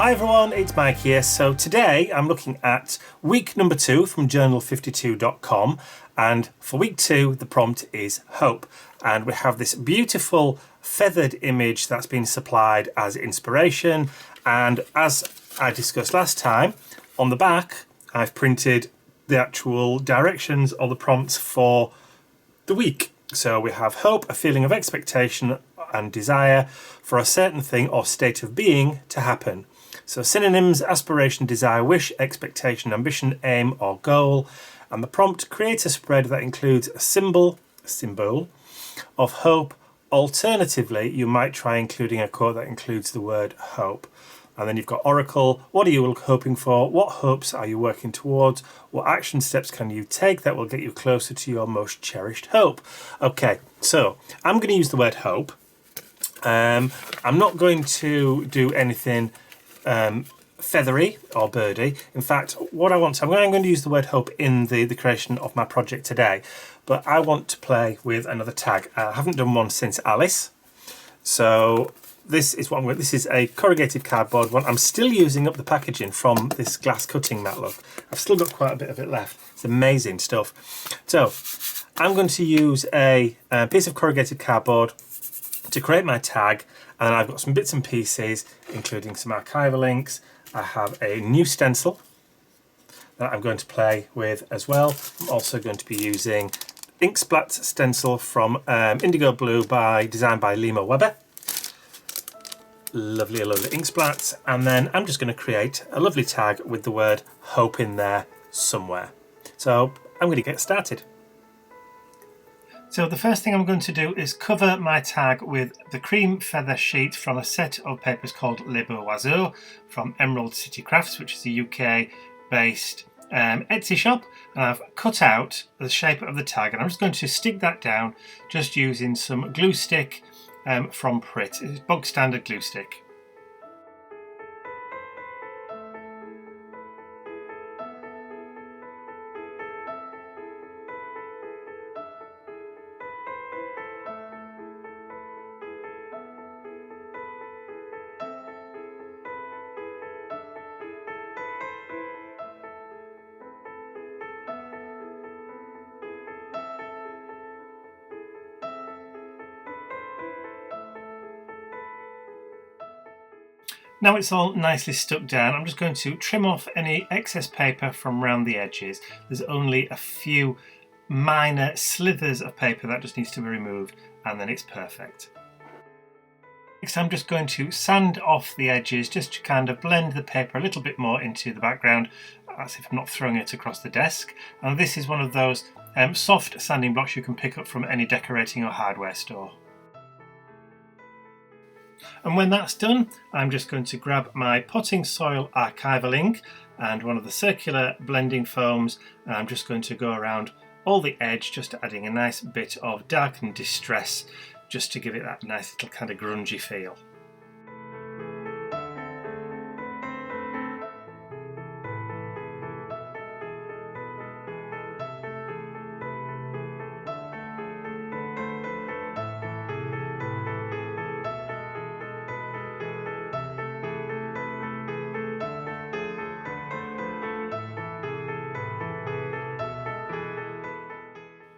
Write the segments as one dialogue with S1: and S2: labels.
S1: Hi everyone, it's Mike here. So today I'm looking at week number 2 from Journal52.com, and for week 2 the prompt is hope, and we have this beautiful feathered image that's been supplied as inspiration, and as I discussed last time, on the back I've printed the actual directions or the prompts for the week. So we have hope, a feeling of expectation and desire for a certain thing or state of being to happen. So synonyms: aspiration, desire, wish, expectation, ambition, aim or goal. And the prompt: create a spread that includes a symbol of hope. Alternatively, you might try including a quote that includes the word hope. And then you've got Oracle. What are you hoping for? What hopes are you working towards? What action steps can you take that will get you closer to your most cherished hope? Okay, so I'm going to use the word hope. I'm not going to do anything feathery or birdy. In fact, what I'm going to use the word hope in the creation of my project today, but I want to play with another tag. I haven't done one since Alice, so this is what I'm going. This is a corrugated cardboard one. I'm still using up the packaging from this glass cutting mat. Look, I've still got quite a bit of it left. It's amazing stuff. So I'm going to use a piece of corrugated cardboard to create my tag, and then I've got some bits and pieces, including some archival links. I have a new stencil that I'm going to play with as well. I'm also going to be using Inksplat stencil from Indigo Blue designed by Lima Weber. Lovely Inksplat. And then I'm just going to create a lovely tag with the word hope in there somewhere. So I'm going to get started. So the first thing I'm going to do is cover my tag with the cream feather sheet from a set of papers called Les Beaux Oiseaux from Emerald City Crafts, which is a UK-based Etsy shop. And I've cut out the shape of the tag, and I'm just going to stick that down just using some glue stick from Pritt. It's bog standard glue stick. Now it's all nicely stuck down, I'm just going to trim off any excess paper from around the edges. There's only a few minor slithers of paper that just needs to be removed, and then it's perfect. Next I'm just going to sand off the edges just to kind of blend the paper a little bit more into the background, as if I'm not throwing it across the desk. And this is one of those soft sanding blocks you can pick up from any decorating or hardware store. And when that's done, I'm just going to grab my potting soil archival ink and one of the circular blending foams, and I'm just going to go around all the edge, just adding a nice bit of darkened distress just to give it that nice little kind of grungy feel.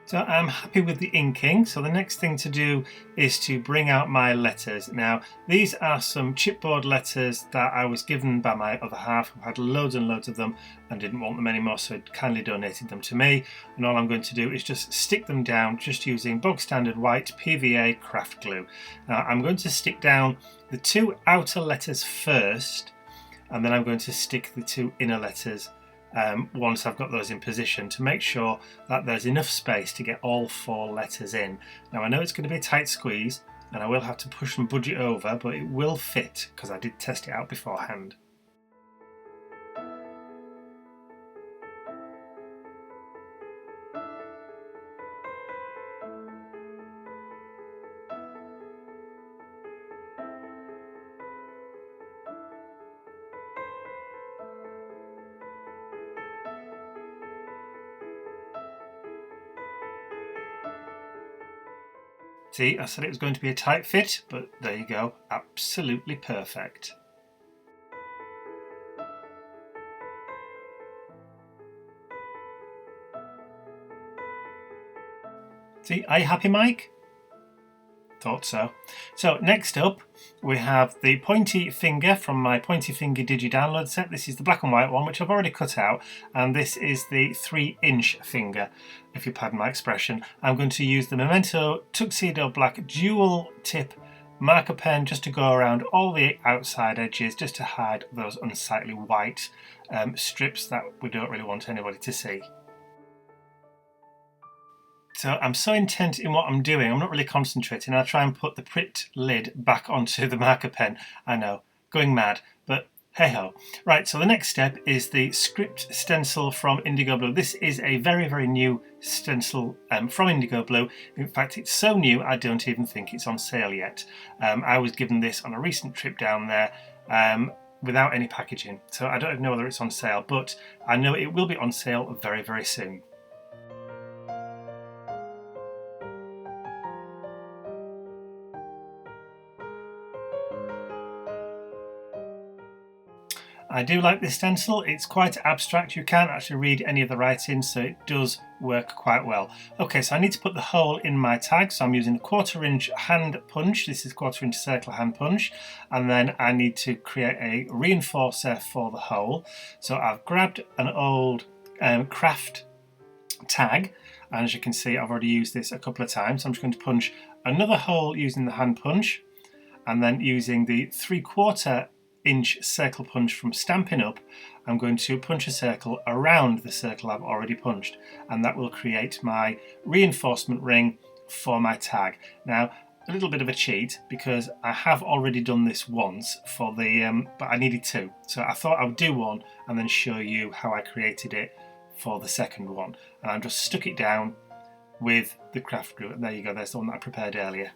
S1: So I'm happy with the inking, so the next thing to do is to bring out my letters. Now these are some chipboard letters that I was given by my other half, who had loads and loads of them and didn't want them anymore, so he kindly donated them to me. And all I'm going to do is just stick them down just using bog standard white PVA craft glue. Now I'm going to stick down the 2 outer letters first, and then I'm going to stick the 2 inner letters once I've got those in position, to make sure that there's enough space to get all 4 letters in. Now I know it's going to be a tight squeeze and I will have to push and budge it over, but it will fit because I did test it out beforehand. See, I said it was going to be a tight fit, but there you go, absolutely perfect. See, are you happy, Mike? Thought so. So next up we have the pointy finger from my pointy finger digi download set. This is the black and white one, which I've already cut out, and this is the 3-inch finger, if you pardon my expression. I'm going to use the Memento Tuxedo Black dual tip marker pen just to go around all the outside edges, just to hide those unsightly white strips that we don't really want anybody to see. So I'm so intent in what I'm doing, I'm not really concentrating. I'll try and put the Pritt lid back onto the marker pen. I know, going mad, but hey ho. Right, so the next step is the script stencil from Indigo Blue. This is a very, very new stencil from Indigo Blue. In fact, it's so new I don't even think it's on sale yet. I was given this on a recent trip down there without any packaging, so I don't even know whether it's on sale, but I know it will be on sale very, very soon. I do like this stencil. It's quite abstract. You can't actually read any of the writing, so it does work quite well. Okay, so I need to put the hole in my tag, so I'm using a 1/4 inch hand punch. This is 1/4 inch circle hand punch, and then I need to create a reinforcer for the hole. So I've grabbed an old craft tag, and as you can see, I've already used this a couple of times. So I'm just going to punch another hole using the hand punch, and then using the 3/4 inch circle punch from Stampin' Up, I'm going to punch a circle around the circle I've already punched, and that will create my reinforcement ring for my tag. Now, a little bit of a cheat, because I have already done this once for the, but I needed two. So I thought I would do one and then show you how I created it for the second one. And I just stuck it down with the craft glue. There you go, there's the one that I prepared earlier.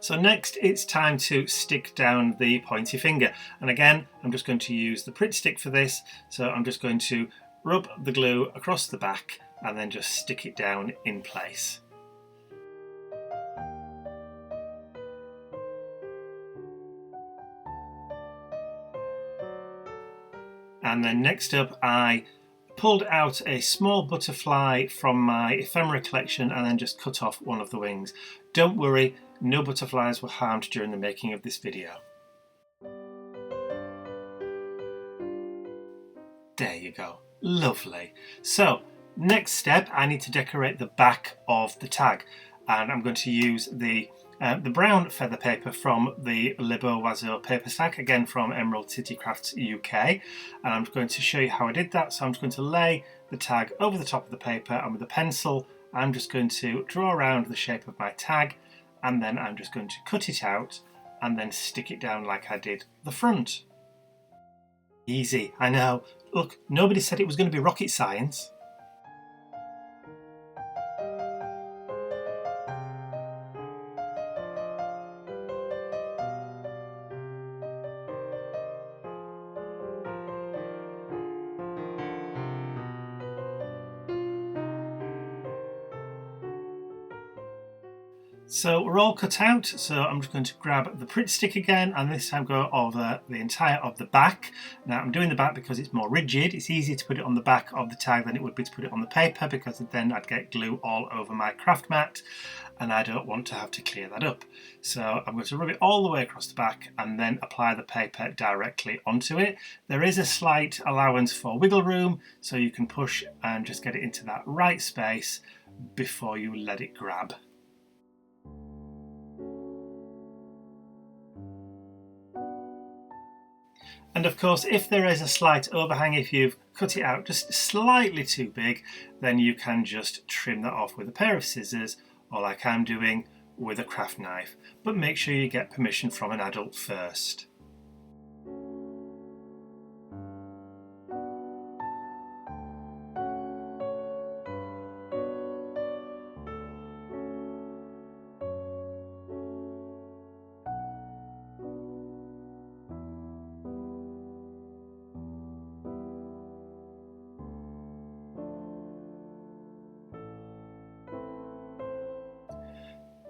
S1: So next it's time to stick down the pointy finger, and again I'm just going to use the Pritt stick for this. So I'm just going to rub the glue across the back and then just stick it down in place. And then next up I pulled out a small butterfly from my ephemera collection and then just cut off one of the wings. Don't worry, no butterflies were harmed during the making of this video. There you go, lovely. So next step, I need to decorate the back of the tag, and I'm going to use the brown feather paper from the Le Beau Oiseau paper stack, again from Emerald City Crafts UK, and I'm going to show you how I did that. So I'm just going to lay the tag over the top of the paper, and with a pencil I'm just going to draw around the shape of my tag, and then I'm just going to cut it out and then stick it down like I did the front. Easy, I know. Look, nobody said it was going to be rocket science. So we're all cut out, so I'm just going to grab the Pritt stick again, and this time go over the entire of the back. Now I'm doing the back because it's more rigid. It's easier to put it on the back of the tag than it would be to put it on the paper, because then I'd get glue all over my craft mat, and I don't want to have to clear that up. So I'm going to rub it all the way across the back and then apply the paper directly onto it. There is a slight allowance for wiggle room, so you can push and just get it into that right space before you let it grab. And of course, if there is a slight overhang, if you've cut it out just slightly too big, then you can just trim that off with a pair of scissors, or like I'm doing, with a craft knife. But make sure you get permission from an adult first.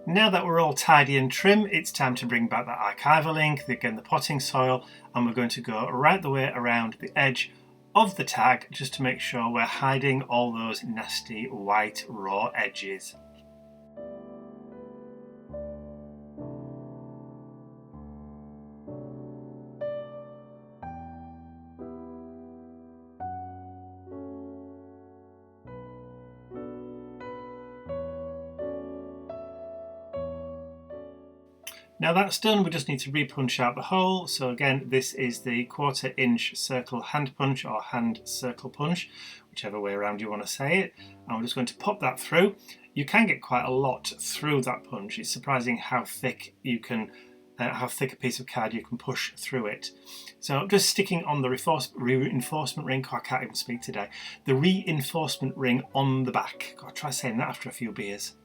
S1: Now that we're all tidy and trim, it's time to bring back that archival ink, again the potting soil, and we're going to go right the way around the edge of the tag just to make sure we're hiding all those nasty white raw edges. Now that's done, we just need to re-punch out the hole. So again, this is the 1/4 inch circle hand punch or hand circle punch, whichever way around you want to say it. And we're just going to pop that through. You can get quite a lot through that punch. It's surprising how thick you can, how thick a piece of card you can push through it. So I'm just sticking on the reinforcement ring. I can't even speak today. The reinforcement ring on the back. Got to try saying that after a few beers.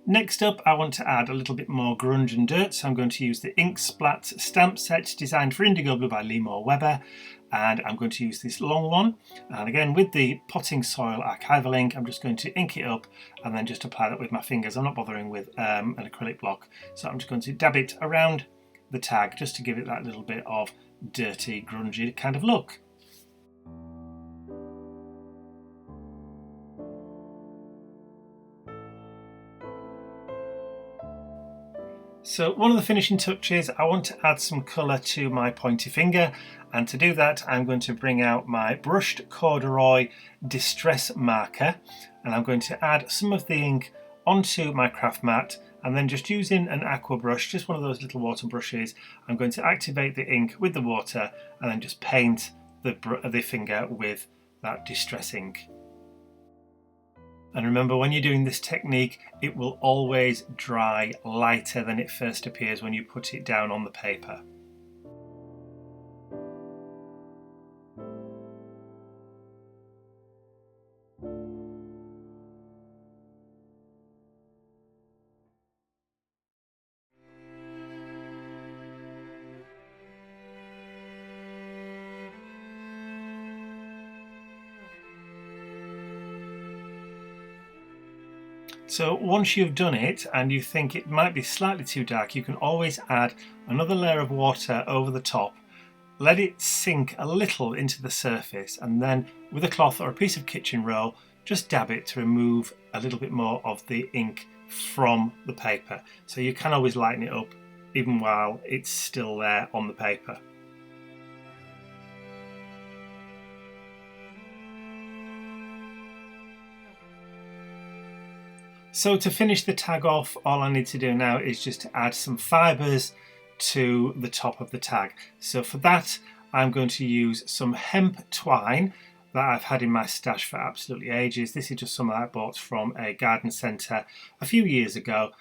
S1: Next up, I want to add a little bit more grunge and dirt, so I'm going to use the Ink Splat stamp set designed for Indigo Blue by Lee Moore Webber, and I'm going to use this long one. And again, with the Potting Soil Archival ink, I'm just going to ink it up and then just apply that with my fingers. I'm not bothering with an acrylic block, so I'm just going to dab it around the tag just to give it that little bit of dirty, grungy kind of look. So one of the finishing touches, I want to add some colour to my pointy finger, and to do that I'm going to bring out my brushed corduroy distress marker, and I'm going to add some of the ink onto my craft mat, and then just using an aqua brush, just one of those little water brushes, I'm going to activate the ink with the water and then just paint the finger with that distress ink. And remember, when you're doing this technique, it will always dry lighter than it first appears when you put it down on the paper. So once you've done it and you think it might be slightly too dark, you can always add another layer of water over the top, let it sink a little into the surface, and then with a cloth or a piece of kitchen roll, just dab it to remove a little bit more of the ink from the paper. So you can always lighten it up even while it's still there on the paper. So to finish the tag off, all I need to do now is just to add some fibres to the top of the tag. So for that, I'm going to use some hemp twine that I've had in my stash for absolutely ages. This is just some that I bought from a garden centre a few years ago,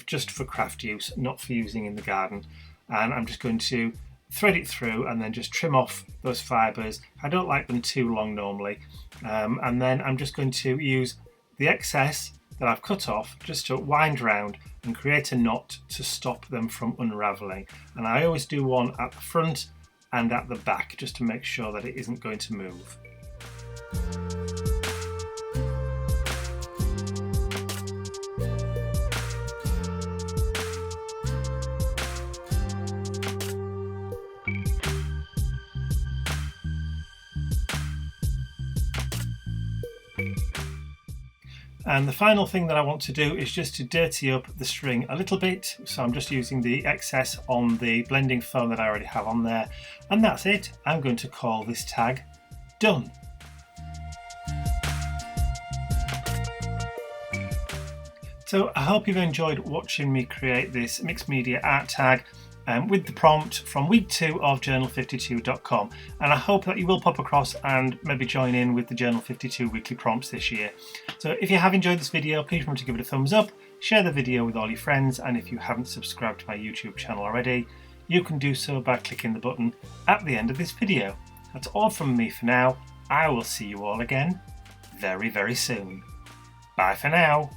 S1: just for craft use, not for using in the garden. And I'm just going to thread it through and then just trim off those fibres. I don't like them too long normally. And then I'm just going to use the excess that I've cut off just to wind round and create a knot to stop them from unravelling. And I always do one at the front and at the back just to make sure that it isn't going to move. And the final thing that I want to do is just to dirty up the string a little bit. So I'm just using the excess on the blending foam that I already have on there. And that's it. I'm going to call this tag done. So I hope you've enjoyed watching me create this mixed media art tag with the prompt from week 2 of Journal52.com, and I hope that you will pop across and maybe join in with the Journal52 weekly prompts this year. So if you have enjoyed this video, please remember to give it a thumbs up, share the video with all your friends, and if you haven't subscribed to my YouTube channel already, you can do so by clicking the button at the end of this video. That's all from me for now. I will see you all again very, very soon. Bye for now.